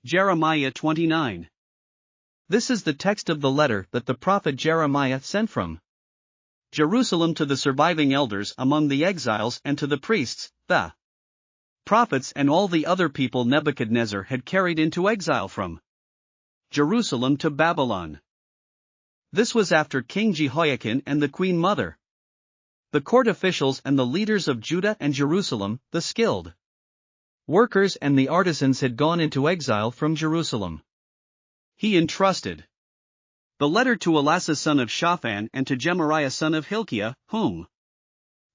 Jeremiah 29. This is the text of the letter that the prophet Jeremiah sent from Jerusalem to the surviving elders among the exiles and to the priests, the prophets and all the other people Nebuchadnezzar had carried into exile from Jerusalem to Babylon. This was after King Jehoiachin and the queen mother, the court officials and the leaders of Judah and Jerusalem, the skilled workers and the artisans had gone into exile from Jerusalem. He entrusted the letter to Elasah son of Shaphan and to Gemariah son of Hilkiah, whom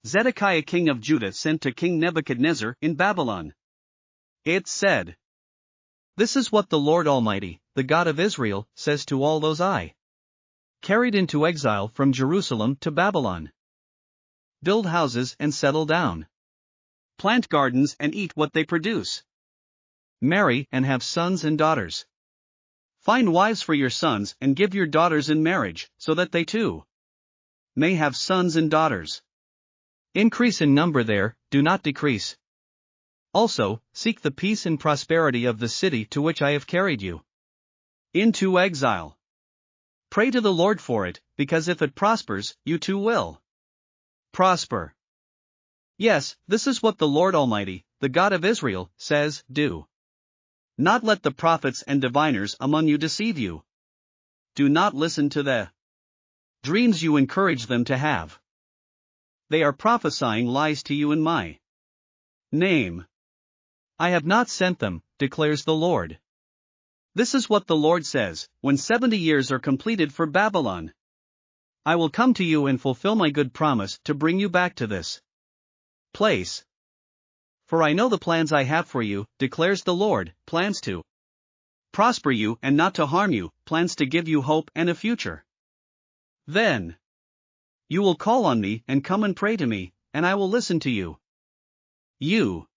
Zedekiah king of Judah sent to King Nebuchadnezzar in Babylon. It said, "This is what the Lord Almighty, the God of Israel, says to all those I carried into exile from Jerusalem to Babylon. Build houses and settle down. Plant gardens and eat what they produce. Marry and have sons and daughters. Find wives for your sons and give your daughters in marriage, so that they too may have sons and daughters. Increase in number there, do not decrease. Also, seek the peace and prosperity of the city to which I have carried you into exile. Pray to the Lord for it, because if it prospers, you too will prosper. Yes, this is what the Lord Almighty, the God of Israel, says, do not let the prophets and diviners among you deceive you. Do not listen to the dreams you encourage them to have. They are prophesying lies to you in my name. I have not sent them, declares the Lord. This is what the Lord says, when 70 years are completed for Babylon, I will come to you and fulfill my good promise to bring you back to this place. For I know the plans I have for you, declares the Lord, plans to prosper you and not to harm you, plans to give you hope and a future. Then you will call on me and come and pray to me, and I will listen to you. You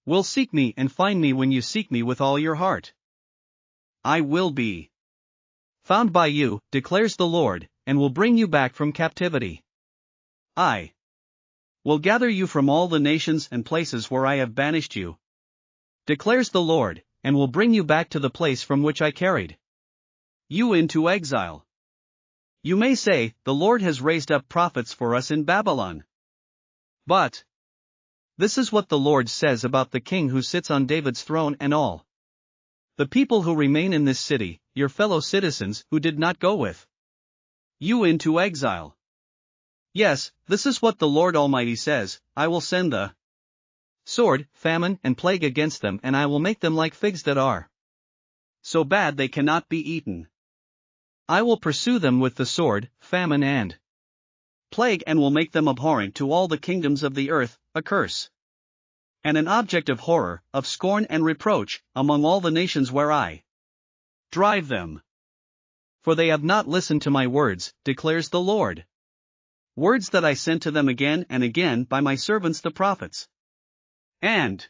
will seek me and find me when you seek me with all your heart. I will be found by you, declares the Lord, and will bring you back from captivity. I will gather you from all the nations and places where I have banished you, declares the Lord, and will bring you back to the place from which I carried you into exile. You may say, the Lord has raised up prophets for us in Babylon. But this is what the Lord says about the king who sits on David's throne and all the people who remain in this city, your fellow citizens who did not go with you into exile. Yes, this is what the Lord Almighty says, I will send the sword, famine, and plague against them, and I will make them like figs that are so bad they cannot be eaten. I will pursue them with the sword, famine, and plague, and will make them abhorrent to all the kingdoms of the earth, a curse and an object of horror, of scorn and reproach, among all the nations where I drive them. For they have not listened to my words, declares the Lord. Words that I sent to them again and again by my servants the prophets. And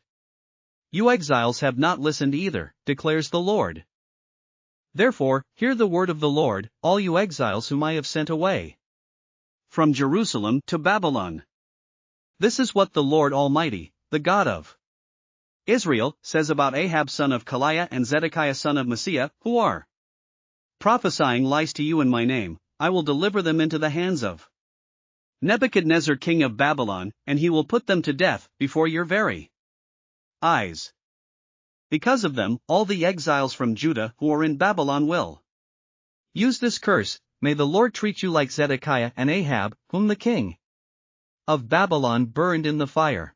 you exiles have not listened either, declares the Lord. Therefore, hear the word of the Lord, all you exiles whom I have sent away from Jerusalem to Babylon. This is what the Lord Almighty, the God of Israel, says about Ahab son of Kaliah and Zedekiah son of Maaseiah, who are prophesying lies to you in my name. I will deliver them into the hands of Nebuchadnezzar king of Babylon, and he will put them to death before your very eyes. Because of them, all the exiles from Judah who are in Babylon will use this curse, may the Lord treat you like Zedekiah and Ahab, whom the king of Babylon burned in the fire.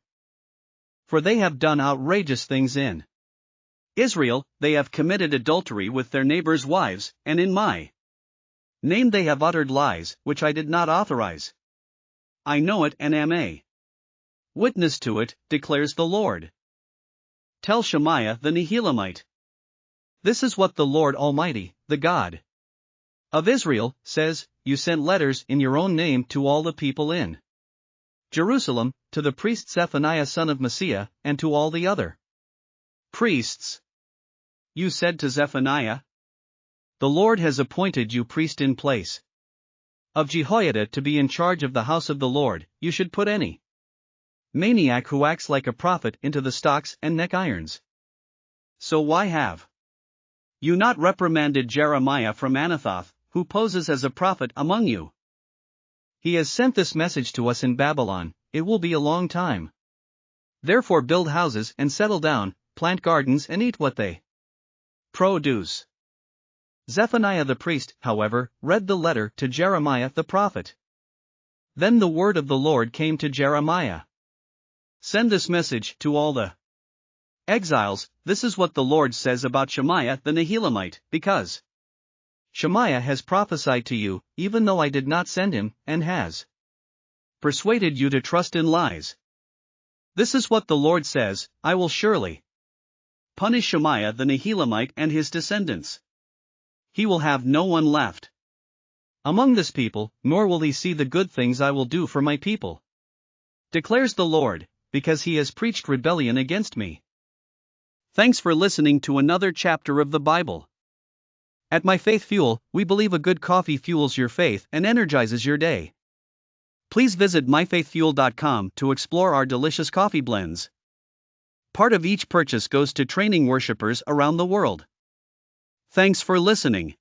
For they have done outrageous things in Israel, they have committed adultery with their neighbors' wives, and in my name they have uttered lies, which I did not authorize. I know it and am a witness to it, declares the Lord. Tell Shemaiah the Nehelamite. This is what the Lord Almighty, the God of Israel, says, you sent letters in your own name to all the people in Jerusalem, to the priest Zephaniah son of Maaseiah, and to all the other priests. You said to Zephaniah, the Lord has appointed you priest in place of Jehoiada to be in charge of the house of the Lord. You should put any maniac who acts like a prophet into the stocks and neck irons. So why have You not reprimanded Jeremiah from Anathoth, who poses as a prophet among you. He has sent this message to us in Babylon, it will be a long time. Therefore build houses and settle down, plant gardens and eat what they produce. Zephaniah the priest, however, read the letter to Jeremiah the prophet. Then the word of the Lord came to Jeremiah. Send this message to all the exiles. This is what the Lord says about Shemaiah the Nehelamite, because Shemaiah has prophesied to you, even though I did not send him, and has persuaded you to trust in lies. This is what the Lord says, I will surely punish Shemaiah the Nehelamite and his descendants. He will have no one left among this people, nor will he see the good things I will do for my people, declares the Lord, because he has preached rebellion against me. Thanks for listening to another chapter of the Bible. At My Faith Fuel, we believe a good coffee fuels your faith and energizes your day. Please visit myfaithfuel.com to explore our delicious coffee blends. Part of each purchase goes to training worshipers around the world. Thanks for listening.